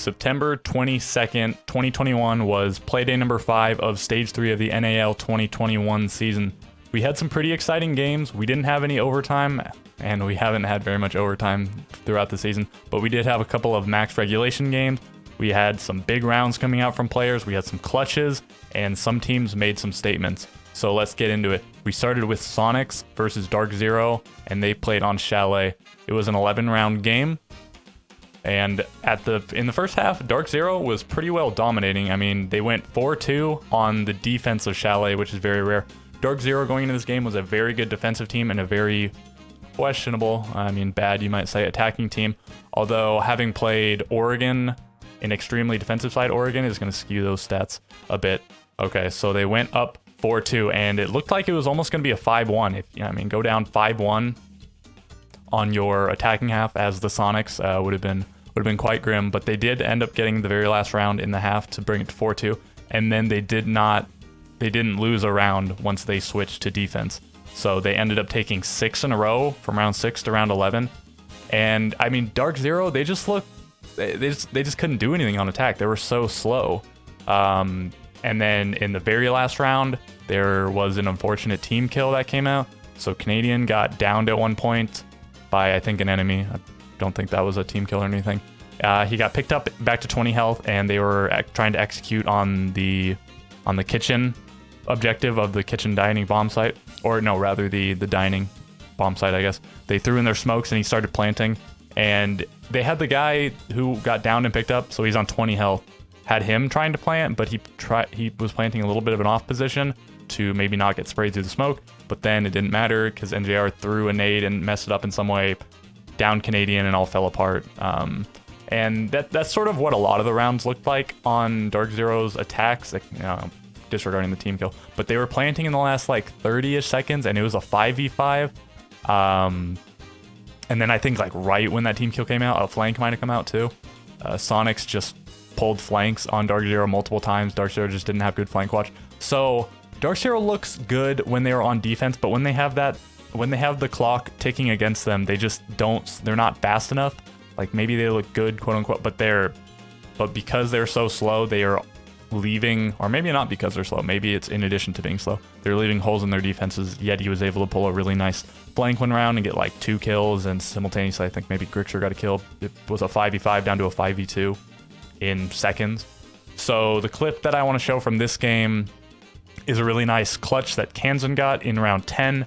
September 22nd, 2021 was Playday number 5 of Stage 3 of the NAL 2021 season. We had some pretty exciting games. We didn't have any overtime, and we haven't had very much overtime throughout the season, but we did have a couple of max regulation games. We had some big rounds coming out from players. We had some clutches, and some teams made some statements. So let's get into it. We started with Sonics versus Dark Zero, and they played on Chalet. It was an 11-round game. And in the first half, Dark Zero was pretty well dominating. I mean, they went 4-2 on the defense of Chalet, which is very rare. Dark Zero going into this game was a very good defensive team and a very questionable, bad you might say, attacking team. Although having played Oregon, an extremely defensive side, Oregon is going to skew those stats a bit. Okay, so they went up 4-2, and it looked like it was almost going to be a 5-1. Go down 5-1 on your attacking half as the Sonics would have been quite grim, but they did end up getting the very last round in the half to bring it to 4-2, and then they didn't lose a round once they switched to defense. So they ended up taking 6 in a row from round 6 to round 11. And Dark Zero, they just couldn't do anything on attack. They were so slow. And then in the very last round, there was an unfortunate team kill that came out. So Canadian got downed at one point by, I think, an enemy. I don't think that was a team kill or anything. He got picked up back to 20 health, and they were trying to execute on the kitchen objective of the kitchen dining bomb site. Or no, rather the dining bomb site, I guess. They threw in their smokes, and he started planting. And they had the guy who got downed and picked up, so he's on 20 health. Had him trying to plant, but he was planting a little bit of an off position to maybe not get sprayed through the smoke. But then it didn't matter because NJR threw a nade and messed it up in some way, downed Canadian, and all fell apart. And that's sort of what a lot of the rounds looked like on Dark Zero's attacks, disregarding the team kill. But they were planting in the last 30-ish seconds, and it was a 5v5. And then I think right when that team kill came out, a flank might have come out too. Sonics just pulled flanks on Dark Zero multiple times. Dark Zero just didn't have good flank watch. So Dark Zero looks good when they are on defense, but when they have the clock ticking against them, they're not fast enough. Maybe they look good, quote unquote, but because they're so slow, they are leaving, or maybe not because they're slow, maybe it's in addition to being slow, they're leaving holes in their defenses. Yet he was able to pull a really nice flank one round and get 2 kills, and simultaneously I think maybe Grixer got a kill. It was a 5v5 down to a 5v2 in seconds. So the clip that I want to show from this game is a really nice clutch that Kansan got in round 10.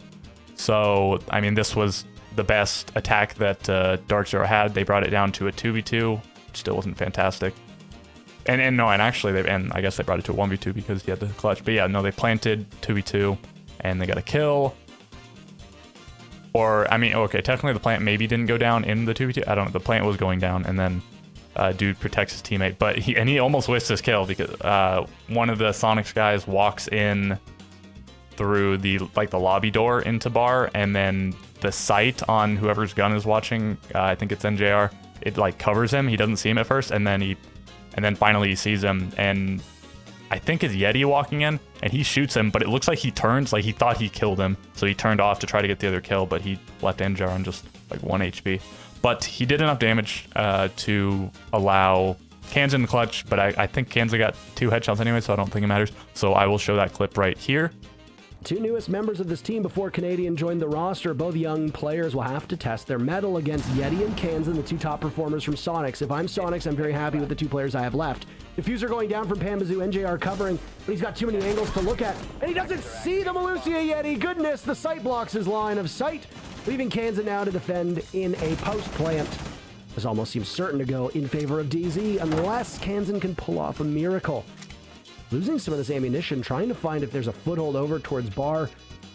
So this was the best attack that Dark Zero had. They brought it down to a 2v2, which still wasn't fantastic. And actually I guess they brought it to a 1v2 because he had the clutch. But yeah, no, they planted 2v2 and they got a kill. Or okay, technically the plant maybe didn't go down in the 2v2. I don't know. The plant was going down, and then dude protects his teammate, but he almost whiffs his kill because one of the Sonics guys walks in through the lobby door into bar, and then the sight on whoever's gun is watching, I think it's NJR, it covers him. He doesn't see him at first, and then finally he sees him, and I think it's Yeti walking in, and he shoots him, but it looks like he turns, he thought he killed him, so he turned off to try to get the other kill, but he left NJR on just 1 HP. But he did enough damage to allow Kansan clutch, but I think Kansan got 2 headshots anyway, so I don't think it matters. So I will show that clip right here. 2 newest members of this team before Canadian joined the roster. Both young players will have to test their mettle against Yeti and Kansan, the 2 top performers from Sonics. If I'm Sonics, I'm very happy with the 2 players I have left. Diffuser going down from Pambazoo, NJR covering, but he's got too many angles to look at, and he doesn't see the Malusia Yeti. Goodness, the sight blocks his line of sight, leaving Kansan now to defend in a post plant. This almost seems certain to go in favor of DZ unless Kansan can pull off a miracle. Losing some of this ammunition, trying to find if there's a foothold over towards bar.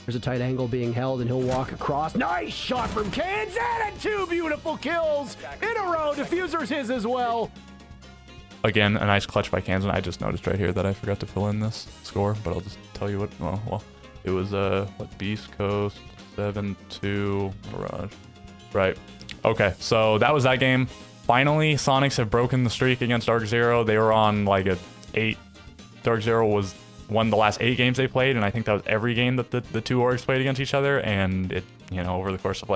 There's a tight angle being held, and he'll walk across. Nice shot from Kansan, and 2 beautiful kills in a row. Diffuser's his as well. Again, a nice clutch by Kansan. I just noticed right here that I forgot to fill in this score, but I'll just tell you what. Well, it was Beast Coast 7-2 Mirage. Right. Okay, so that was that game. Finally, Sonics have broken the streak against Dark Zero. They were on a 8. Dark Zero won the last 8 games they played, and I think that was every game that the 2 orgs played against each other. And it, over the course of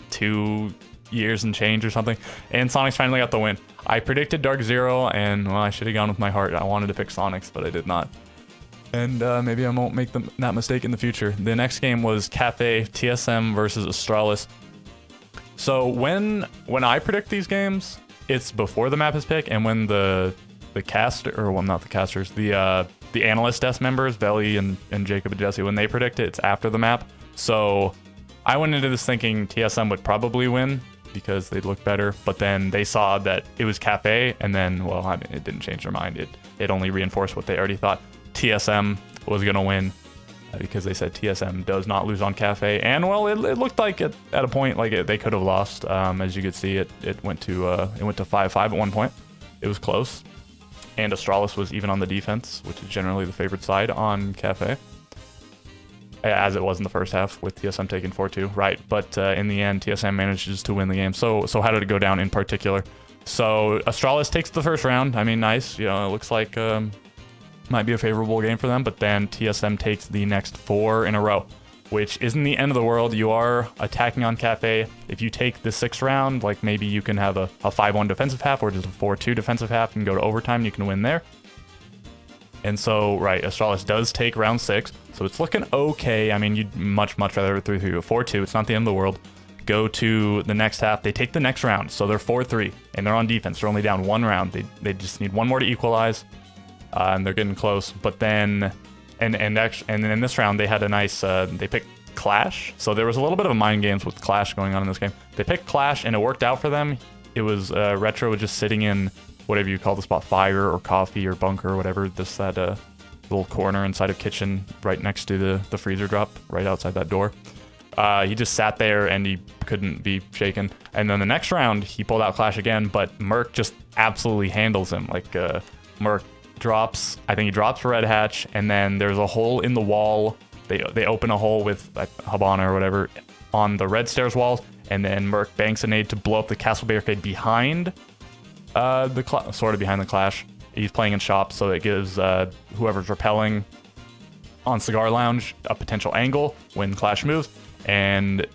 2 years and change or something. And Sonics finally got the win. I predicted Dark Zero, and well, I should have gone with my heart. I wanted to pick Sonics, but I did not. And maybe I won't make that mistake in the future. The next game was Cafe TSM versus Astralis. So when I predict these games, it's before the map is picked, and when the caster, or well, not the casters, the analyst desk members, Veli and Jacob and Jesse, when they predict it, it's after the map. So I went into this thinking TSM would probably win because they'd look better, but then they saw that it was Cafe, and then, well, I mean, it didn't change their mind. It only reinforced what they already thought. TSM was going to win because they said TSM does not lose on Cafe. And, well, it looked like at a point like they could have lost. As you could see, it went to 5-5 at one point. It was close. And Astralis was even on the defense, which is generally the favorite side on Cafe, as it was in the first half with TSM taking 4-2, right? But in the end, TSM manages to win the game. So how did it go down in particular? So Astralis takes the first round. I mean, nice. You know, it looks like might be a favorable game for them. But then TSM takes the next 4 in a row, which isn't the end of the world. You are attacking on Cafe. If you take the 6th round, like maybe you can have a 5-1 defensive half or just a 4-2 defensive half and go to overtime. You can win there. And so, right, Astralis does take round 6. So it's looking okay. I mean, you'd much rather 3-3 or 4-2. It's not the end of the world. Go to the next half. They take the next round. So they're 4-3 and they're on defense. They're only down 1 round. They just need 1 more to equalize. And they're getting close. But then, and in this round, they had a nice, they picked Clash. So there was a little bit of a mind games with Clash going on in this game. They picked Clash and it worked out for them. It was Retro just sitting in whatever you call the spot, fire or coffee or bunker or whatever. That little corner inside of kitchen right next to the freezer drop right outside that door. He just sat there and he couldn't be shaken. And then the next round, he pulled out Clash again, but Merc just absolutely handles him. Like Merc drops, I think he drops Red Hatch, and then there's a hole in the wall. They open a hole with like Habana or whatever on the red stairs walls, and then Merc banks a nade to blow up the castle barricade behind sort of behind the Clash. He's playing in shop, so it gives whoever's repelling on Cigar Lounge a potential angle when Clash moves. And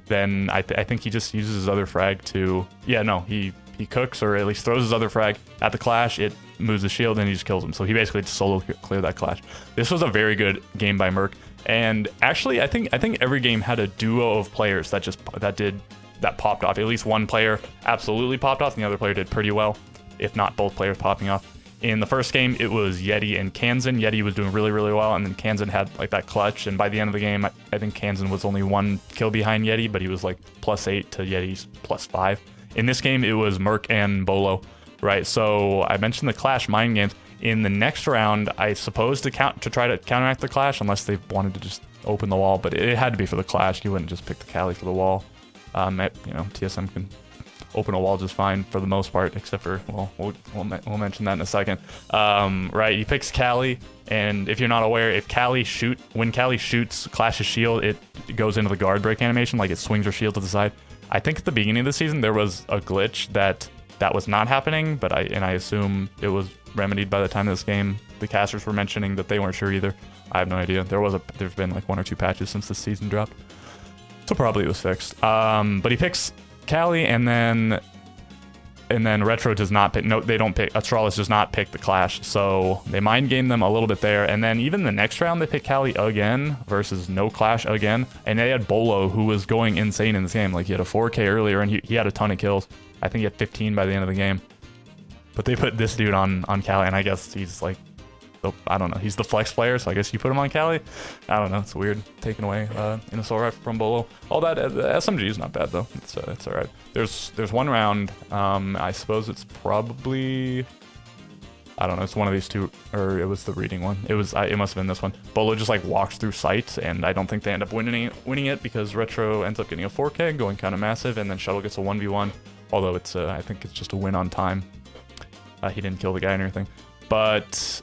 then I think he just uses his other frag to... Yeah, no, he cooks, or at least throws his other frag at the Clash. It moves the shield, and he just kills him. So he basically just solo cleared that Clash. This was a very good game by Merc. And actually, I think every game had a duo of players that popped off. At least one player absolutely popped off, and the other player did pretty well, if not both players popping off. In the first game, it was Yeti and Kansan. Yeti was doing really well, and then Kansan had like that clutch, and by the end of the game, I think Kansan was only 1 kill behind Yeti, but he was like +8 to Yeti's +5. In this game, it was Merc and Bolo, right? So I mentioned the Clash mind games. In the next round, I suppose to try to counteract the Clash, unless they wanted to just open the wall, but it had to be for the Clash. You wouldn't just pick the Cali for the wall. TSM can open a wall just fine for the most part, except for, well, we'll mention that in a second. Right, he picks Cali, and if you're not aware, when Cali shoots Clash's shield, it goes into the guard break animation, like it swings her shield to the side. I think at the beginning of the season there was a glitch that was not happening, but I assume it was remedied by the time of this game. The casters were mentioning that they weren't sure either. I have no idea. There's been like 1 or 2 patches since the season dropped, so probably it was fixed. But he picks Cali, and then Retro does not pick. No, they don't pick. Astralis does not pick the Clash, so they mind game them a little bit there. And then even the next round, they pick Cali again versus no Clash again. And they had Bolo, who was going insane in this game. Like he had a 4K earlier, and he had a ton of kills. I think he had 15 by the end of the game. But they put this dude on Cali, and I guess he's like, I don't know, he's the flex player, so I guess you put him on Cali. I don't know, it's weird taking away in a soul rifle from Bolo. All that, the SMG is not bad though. It's all right. There's 1 round. I suppose it's probably, I don't know, it's one of these 2, or it was the reading one. It must have been this one. Bolo just like walks through sight, and I don't think they end up winning it because Retro ends up getting a 4K, going kind of massive, and then Shuttle gets a 1v1. Although it's, I think it's just a win on time. He didn't kill the guy or anything. But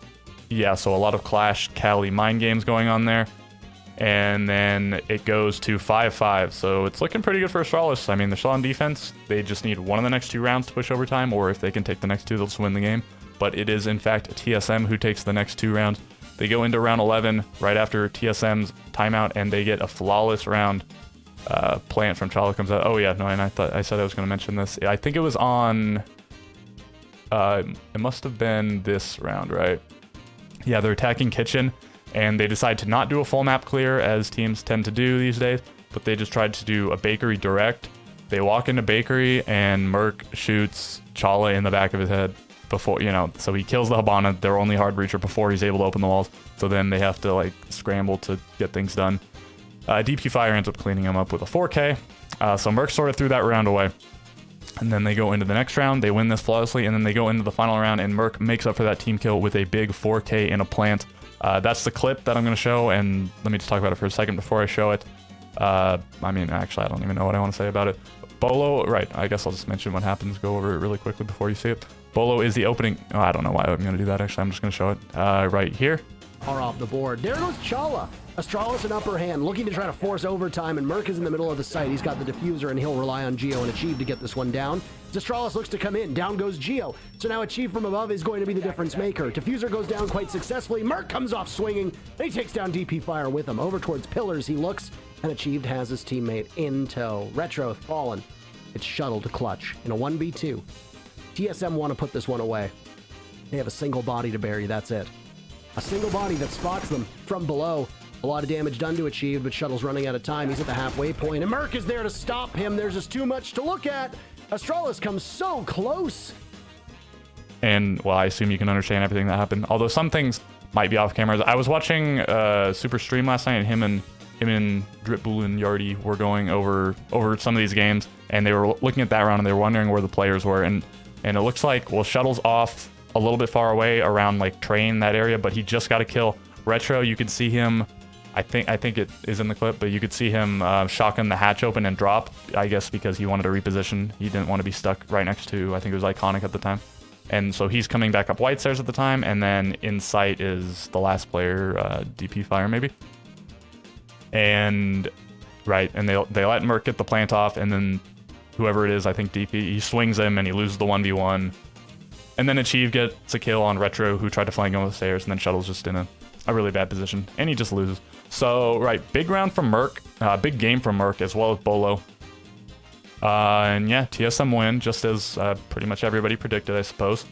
yeah, so a lot of Clash Cali mind games going on there. And then it goes to 5-5. So it's looking pretty good for Astralis. I mean, they're still on defense. They just need one of the next 2 rounds to push overtime, or if they can take the next 2, they'll just win the game. But it is, in fact, TSM who takes the next 2 rounds. They go into round 11 right after TSM's timeout, and they get a flawless round. plant from Chala comes out. Oh yeah, no, and I thought I said I was going to mention this. I think it was on, it must have been this round, right? Yeah, they're attacking kitchen, and they decide to not do a full map clear as teams tend to do these days, but they just tried to do a bakery direct. They walk into bakery, and Merc shoots Chala in the back of his head before, you know, so he kills the Hibana, their only hard breacher, before he's able to open the walls. So then they have to like scramble to get things done. DP Fire ends up cleaning him up with a 4K. So Merc sort of threw that round away. And then they go into the next round, they win this flawlessly, and then they go into the final round, and Merc makes up for that team kill with a big 4K in a plant. That's the clip that I'm going to show, and let me just talk about it for a second before I show it. I mean, actually, I don't even know what I want to say about it. Bolo, right, I guess I'll just mention what happens, go over it really quickly before you see it. Bolo is the opening, oh, I don't know why I'm going to do that, actually, I'm just going to show it right here. Are off the board. There goes Chala. Astralis an upper hand, looking to try to force overtime, and Merc is in the middle of the site. He's got the diffuser, and he'll rely on Geo and Achieve to get this one down. Astralis looks to come in. Down goes Geo. So now Achieve from above is going to be the difference maker. Diffuser goes down quite successfully. Merc comes off swinging, and he takes down DP Fire with him. Over towards Pillars he looks, and Achieved has his teammate in tow. Retro fallen. It's Shuttle to clutch in a 1v2. TSM want to put this one away. They have a single body to bury, that's it. A single body that spots them from below. A lot of damage done to Achieve, but Shuttle's running out of time. He's at the halfway point, and Merc is there to stop him. There's just too much to look at. Astralis comes so close. And, well, I assume you can understand everything that happened. Although some things might be off cameras. I was watching Super Stream last night, and him and Dripbull and Yardy were going over some of these games, and they were looking at that round, and they were wondering where the players were. And it looks like, well, Shuttle's off a little bit far away around, like, Train, that area, but he just got a kill. Retro, you could see him, I think it is in the clip, but you could see him shotgun the hatch open and drop, I guess because he wanted to reposition. He didn't want to be stuck right next to, I think it was Iconic at the time. And so he's coming back up white stairs at the time, and then in sight is the last player, DP Fire maybe. And, right, and they let Merc get the plant off, and then whoever it is, I think DP, he swings him and he loses the 1v1. And then Achieve gets a kill on Retro, who tried to flank him with the stairs, and then Shuttle's just in a really bad position, and he just loses. So, right, big round from Merc, big game from Merc, as well as Bolo. And yeah, TSM win, just as pretty much everybody predicted, I suppose.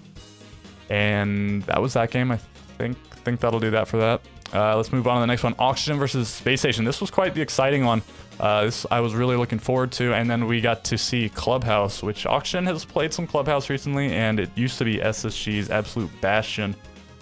And that was that game. I think that'll do that for that. Let's move on to the next one. Oxygen versus Space Station. This was quite the exciting one. This I was really looking forward to, and then we got to see Clubhouse, which Oxygen has played some Clubhouse recently, and it used to be SSG's absolute bastion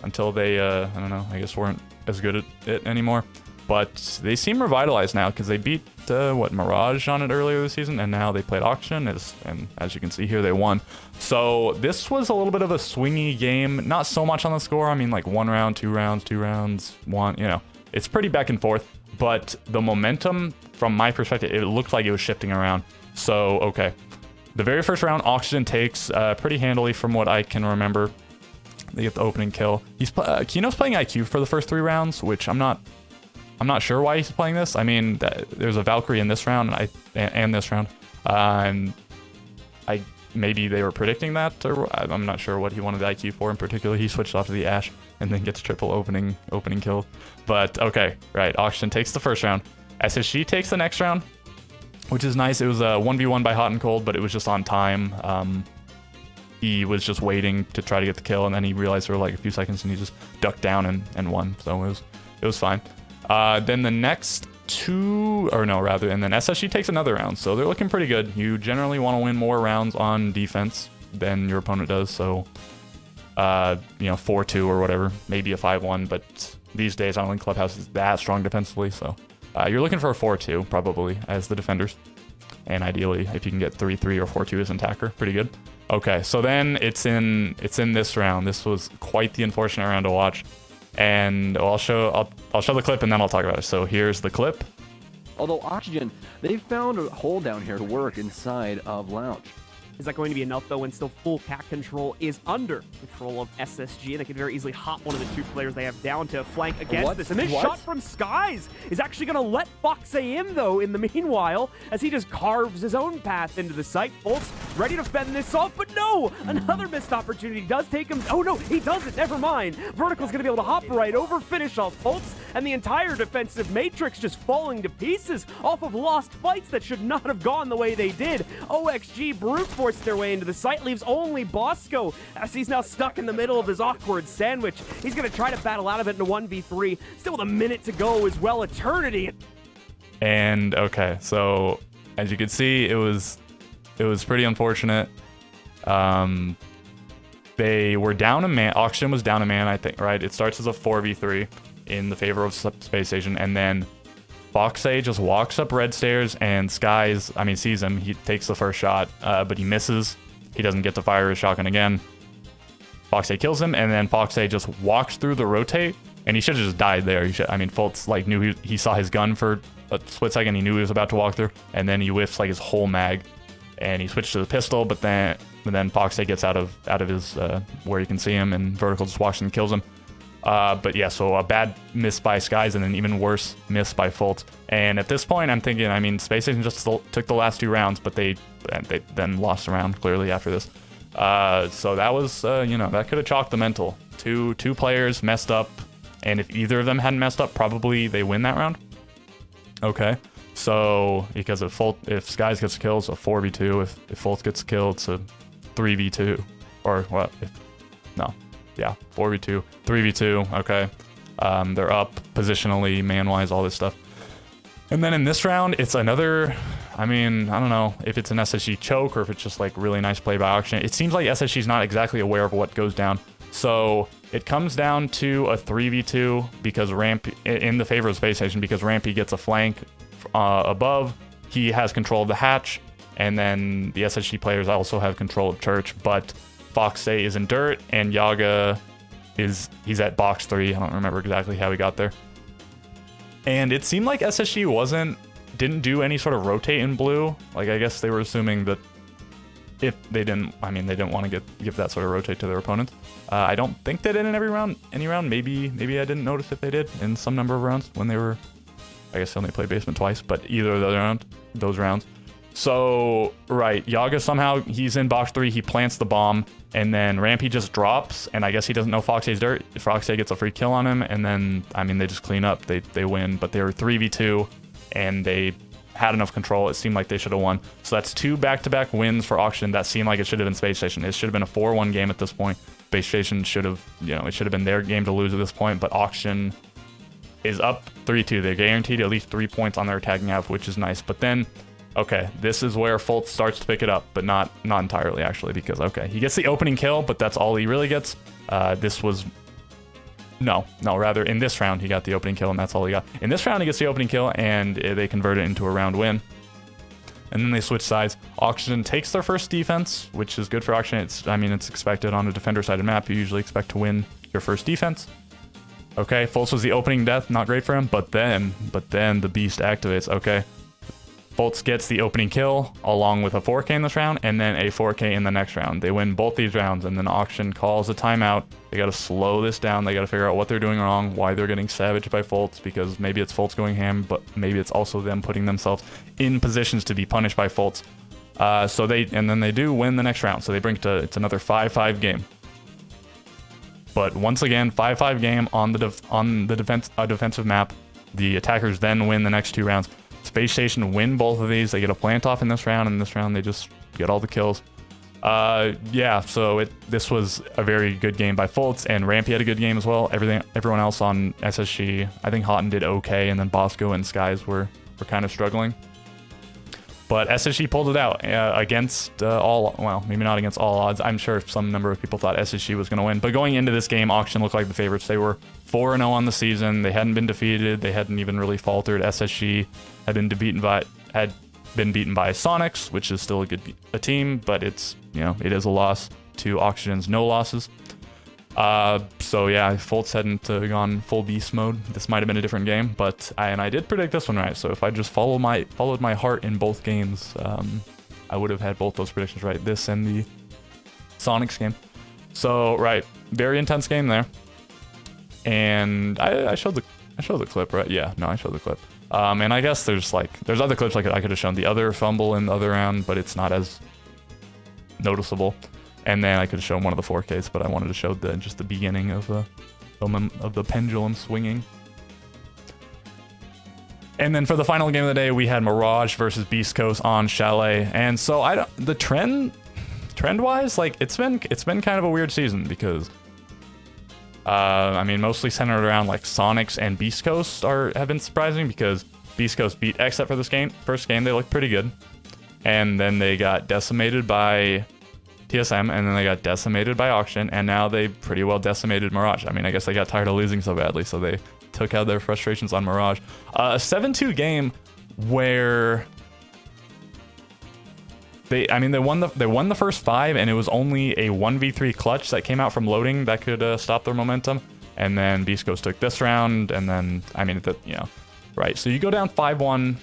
until they, I don't know, I guess weren't as good at it anymore. But they seem revitalized now because they beat, Mirage on it earlier this season, and now they played Oxygen, and as you can see here, they won. So this was a little bit of a swingy game, not so much on the score. I mean, like 1 round, 2 rounds, 2 rounds, 1, you know. It's pretty back and forth, but the momentum, from my perspective, it looked like it was shifting around. So, okay. The very first round, Oxygen takes pretty handily from what I can remember. They get the opening kill. Kino's playing IQ for the first 3 rounds, which I'm not sure why he's playing this. I mean, there's a Valkyrie in this round and this round, and maybe they were predicting that, or I'm not sure what he wanted the IQ for in particular. He switched off to the Ash and then gets triple opening kill. But okay, right. Oxygen takes the first round. SSG takes the next round, which is nice. It was a 1v1 by Hot and Cold, but it was just on time. He was just waiting to try to get the kill, and then he realized there were like a few seconds, and he just ducked down and won. So it was fine. Then the next 2, or no, rather, and then SSG takes another round. So they're looking pretty good. You generally want to win more rounds on defense than your opponent does. So, 4-2 or whatever, maybe a 5-1. But these days, I don't think Clubhouse is that strong defensively. So you're looking for a 4-2 probably as the defenders. And ideally, if you can get 3-3 or 4-2 as an attacker, pretty good. Okay, so then it's in this round. This was quite the unfortunate round to watch. And I'll show the clip and then I'll talk about it. So here's the clip. Although Oxygen, they found a hole down here to work inside of Lounge. Is that going to be enough, though, when still full cat control is under control of SSG? They could very easily hop one of the 2 players they have down to flank against this. And this shot from Skies is actually going to let Foxay in, though, in the meanwhile, as he just carves his own path into the site. Bolts ready to fend this off, but no! Another missed opportunity does take him. Oh no, he doesn't, never mind. Vertical's gonna be able to hop right over, finish off Fultz, and the entire defensive matrix just falling to pieces off of lost fights that should not have gone the way they did. OXG brute forced their way into the site, leaves only Bosco, as he's now stuck in the middle of his awkward sandwich. He's gonna try to battle out of it in a 1v3, still with a minute to go as well, Eternity. And okay, so as you can see, it was pretty unfortunate. They were down a man. Oxygen was down a man, I think, right? It starts as a 4v3 in the favor of Space Station, and then Foxay just walks up red stairs, and Skies, I mean, sees him. He takes the first shot, but he misses. He doesn't get to fire his shotgun again. Foxay kills him, and then Foxay just walks through the rotate, and he should have just died there. I mean, Fultz like knew he saw his gun for a split second. He knew he was about to walk through, and then he whiffs like his whole mag, and he switched to the pistol. But then Foxay gets out of his where you can see him, and Vertical just walks and kills him. But yeah, so a bad miss by Skies, and an even worse miss by Fultz. And at this point, I'm thinking, I mean, Space Station just took the last 2 rounds, but they then lost the round clearly after this. So that was, you know, that could have chalked the mental. Two players messed up, and if either of them hadn't messed up, probably they win that round. Okay, so because if Skies gets killed, it's a 4v2. If Fultz gets killed, it's a 3v2. Or what? 4v2, 3v2. Okay, they're up positionally, man-wise, all this stuff. And then in this round, it's another. I mean, I don't know if it's an SSG choke or if it's just like really nice play by Oxygen. It seems like SSG's not exactly aware of what goes down. So it comes down to a 3v2 because in the favor of Space Station, because Rampy gets a flank above. He has control of the hatch, and then the SSG players also have control of Church, but Foxay is in dirt, and Yaga he's at box 3. I don't remember exactly how he got there. And it seemed like SSG didn't do any sort of rotate in blue. Like, I guess they were assuming that if they didn't, I mean, they didn't want to give that sort of rotate to their opponents. I don't think they did in any round. Maybe I didn't notice if they did in some number of rounds when they were, I guess they only played basement twice, but either of those rounds. So, right, Yaga somehow, he's in box 3, he plants the bomb, and then Rampy just drops, and I guess he doesn't know Foxay's dirt. Foxay gets a free kill on him, and then, I mean, they just clean up, they win, but they were 3v2, and they had enough control. It seemed like they should have won. So that's 2 back-to-back wins for Oxygen. That seemed like it should have been Space Station. It should have been a 4-1 game at this point. Space Station should have, it should have been their game to lose at this point, but Oxygen is up 3-2. They're guaranteed at least 3 points on their attacking half, which is nice. But then, okay, this is where Fultz starts to pick it up, but not entirely, actually, because, okay, he gets the opening kill, but that's all he really gets. Rather, in this round, he got the opening kill, and that's all he got. In this round, he gets the opening kill, and they convert it into a round win. And then they switch sides. Oxygen takes their first defense, which is good for Oxygen. It's expected on a defender-sided map. You usually expect to win your first defense. Okay, Fultz was the opening death, not great for him, but then the beast activates. Okay, Fultz gets the opening kill along with a 4K in this round, and then a 4K in the next round. They win both these rounds, and then Oxygen calls a timeout. They got to slow this down. They got to figure out what they're doing wrong, why they're getting savaged by Fultz, because maybe it's Fultz going ham, but maybe it's also them putting themselves in positions to be punished by Fultz. Then they do win the next round, so they bring it's another 5-5 game. But once again, 5-5 game on the defensive map. The attackers then win the next 2 rounds. Space Station win both of these. They get a plant off in this round, and in this round they just get all the kills. So this was a very good game by Fultz, and Rampy had a good game as well. Everyone else on SSG, I think Houghton did okay, and then Bosco and Skies were kind of struggling. But SSG pulled it out against maybe not against all odds. I'm sure some number of people thought SSG was going to win. But going into this game, Oxygen looked like the favorites. They were 4-0 on the season. They hadn't been defeated. They hadn't even really faltered. SSG had been beaten by Sonics, which is still a team, but it is a loss to Oxygen's no losses. So yeah, if Fultz hadn't gone full beast mode, this might have been a different game, but I did predict this one right. So if I just followed my heart in both games, I would have had both those predictions right, this and the Sonics game. So right, very intense game there. And I showed the clip, right? Yeah, no, I showed the clip. And I guess there's other clips I could have shown. The other fumble in the other round, but it's not as noticeable. And then I could have shown one of the 4Ks, but I wanted to show just the beginning of the pendulum swinging. And then for the final game of the day, we had Mirage versus Beast Coast on Chalet. And so the trend-wise, like it's been kind of a weird season because I mean, mostly centered around like Sonics and Beast Coast have been surprising because Beast Coast beat Except for this game. First game, they looked pretty good. And then they got decimated by TSM, and then they got decimated by Auction, and now they pretty well decimated Mirage. I mean, I guess they got tired of losing so badly, so they took out their frustrations on Mirage. A 7-2 game where they won the first 5, and it was only a 1v3 clutch that came out from loading that could stop their momentum. And then Beast Coast took this round, and then I mean, right. So you go down 5-1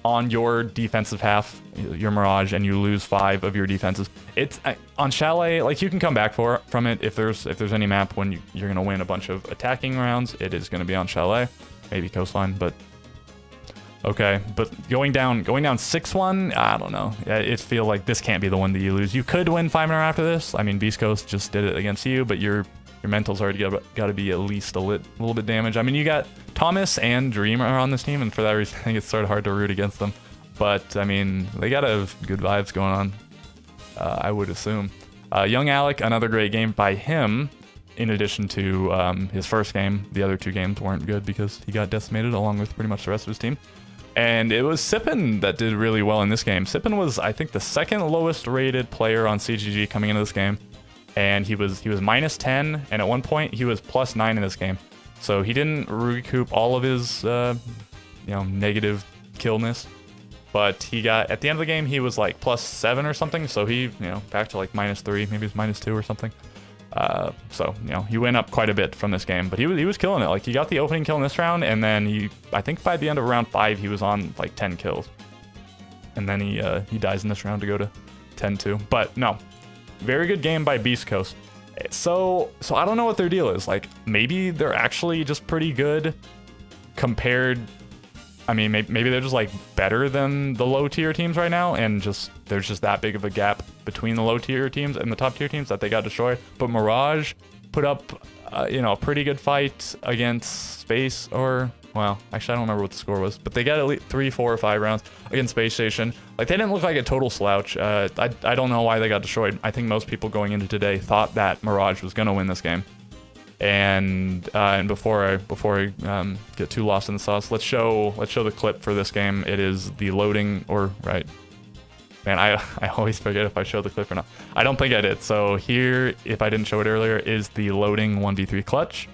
on your defensive half, your Mirage, and you lose 5 of your defenses. It's on Chalet, like you can come back from it if there's any map when you're gonna win a bunch of attacking rounds. It is gonna be on Chalet, maybe Coastline, but okay. But going down 6-1, I don't know. It feels like this can't be the one that you lose. You could win 5-0 after this. I mean, Beast Coast just did it against you, but your mental's already got to be at least a little bit damaged. I mean, you got Thomas and Dream are on this team, and for that reason, I think it's sort of hard to root against them. But I mean, they got to have good vibes going on, I would assume. YungAlec, another great game by him. In addition to his first game, the other 2 games weren't good because he got decimated along with pretty much the rest of his team. And it was Sippin that did really well in this game. Sippin was, I think, the 2nd lowest rated player on CGG coming into this game. And he was -10, and at one point he was +9 in this game. So he didn't recoup all of his negative killness, but he got, at the end of the game, he was like +7 or something. So he back to like -3, maybe it's -2 or something. So he went up quite a bit from this game, but he was killing it. Like he got the opening kill in this round, and then I think by the end of round 5 he was on like 10 kills, and then he dies in this round to go to 10-2. But no. Very good game by Beast Coast. So I don't know what their deal is. Like, maybe they're actually just pretty good compared. I mean, maybe they're just like better than the low tier teams right now, and there's just that big of a gap between the low tier teams and the top tier teams that they got destroyed. But Mirage put up, a pretty good fight against Space, or well, actually I don't remember what the score was, but they got at least 3, 4, or 5 rounds against Space Station. Like, they didn't look like a total slouch. I don't know why they got destroyed. I think most people going into today thought that Mirage was gonna win this game. And before I get too lost in the sauce, let's show the clip for this game. It is the loading, or right. Man, I always forget if I show the clip or not. I don't think I did. So here, if I didn't show it earlier, is the loading 1v3 clutch.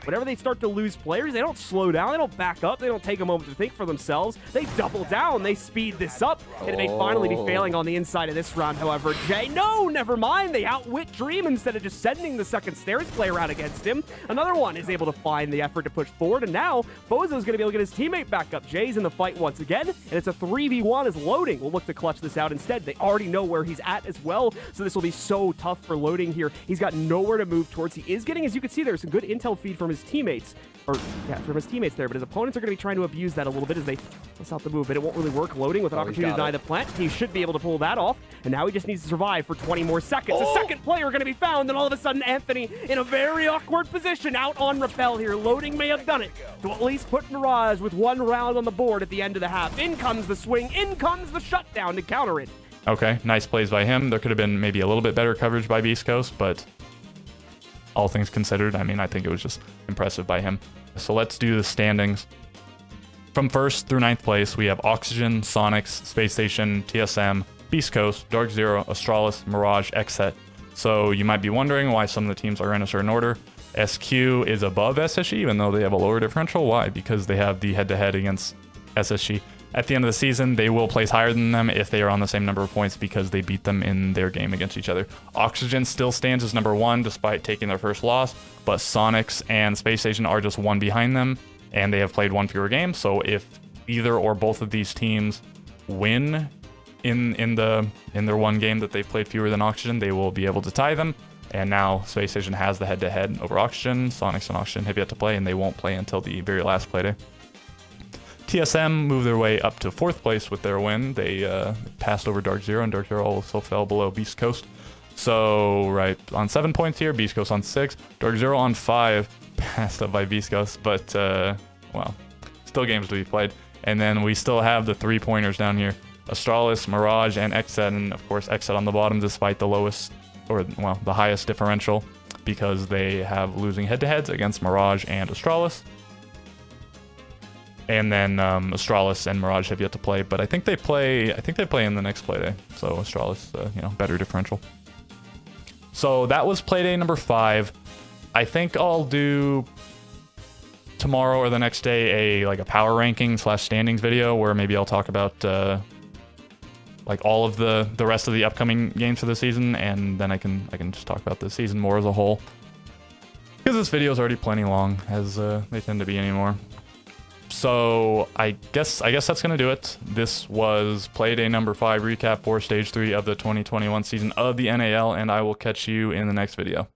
Whenever they start to lose players, they don't slow down, they don't back up, they don't take a moment to think for themselves. They double down, they speed this up, and it may finally be failing on the inside of this round, however. Jay, no, never mind. They outwit Dream instead of just sending the second stairs player out against him. Another one is able to find the effort to push forward, and now Bozo's going to be able to get his teammate back up. Jay's in the fight once again, and it's a 3v1 as loading will look to clutch this out instead. They already know where he's at as well, so this will be so tough for loading here. He's got nowhere to move towards. He is getting, as you can see, there's some good intel feed from his teammates, from his teammates there, but his opponents are going to be trying to abuse that a little bit as they force out the move, but it won't really work loading with an opportunity to deny the plant. He should be able to pull that off, and now he just needs to survive for 20 more seconds. A second player going to be found, and all of a sudden Anthony in a very awkward position out on rappel here. Loading may have done it to at least put Mirage with 1 round on the board at the end of the half. In comes the swing, in comes the shutdown to counter it. Okay, nice plays by him. There could have been maybe a little bit better coverage by Beast Coast, but all things considered, I mean, I think it was just impressive by him. So let's do the standings. From 1st through 9th place, we have Oxygen, Sonics, Space Station, TSM, Beast Coast, Dark Zero, Astralis, Mirage, Xset. So you might be wondering why some of the teams are in a certain order. SQ is above SSG, even though they have a lower differential. Why? Because they have the head-to-head against SSG. At the end of the season, they will place higher than them if they are on the same number of points because they beat them in their game against each other. Oxygen still stands as number 1 despite taking their first loss, but Sonics and Space Station are just 1 behind them, and they have played 1 fewer game. So if either or both of these teams win in their 1 game that they've played fewer than Oxygen, they will be able to tie them. And now Space Station has the head-to-head over Oxygen. Sonics and Oxygen have yet to play, and they won't play until the very last Playday. TSM moved their way up to 4th place with their win. They passed over Dark Zero, and Dark Zero also fell below Beast Coast. So, right, on 7 points here, Beast Coast on 6, Dark Zero on 5, passed up by Beast Coast, but, well, still games to be played. And then we still have the 3-pointers down here. Astralis, Mirage, and XZ, and of course XZ on the bottom despite the lowest, or, well, the highest differential, because they have losing head-to-heads against Mirage and Astralis. And then Astralis and Mirage have yet to play, but I think they play in the next Playday. So Astralis, you know, better differential. So that was Playday number 5. I think I'll do tomorrow or the next day a power ranking / standings video where maybe I'll talk about like all of the rest of the upcoming games for the season, and then I can just talk about the season more as a whole. Because this video is already plenty long, as they tend to be anymore. So I guess that's gonna do it. This was Playday number 5 recap for Stage 3 of the 2021 season of the NAL, and I will catch you in the next video.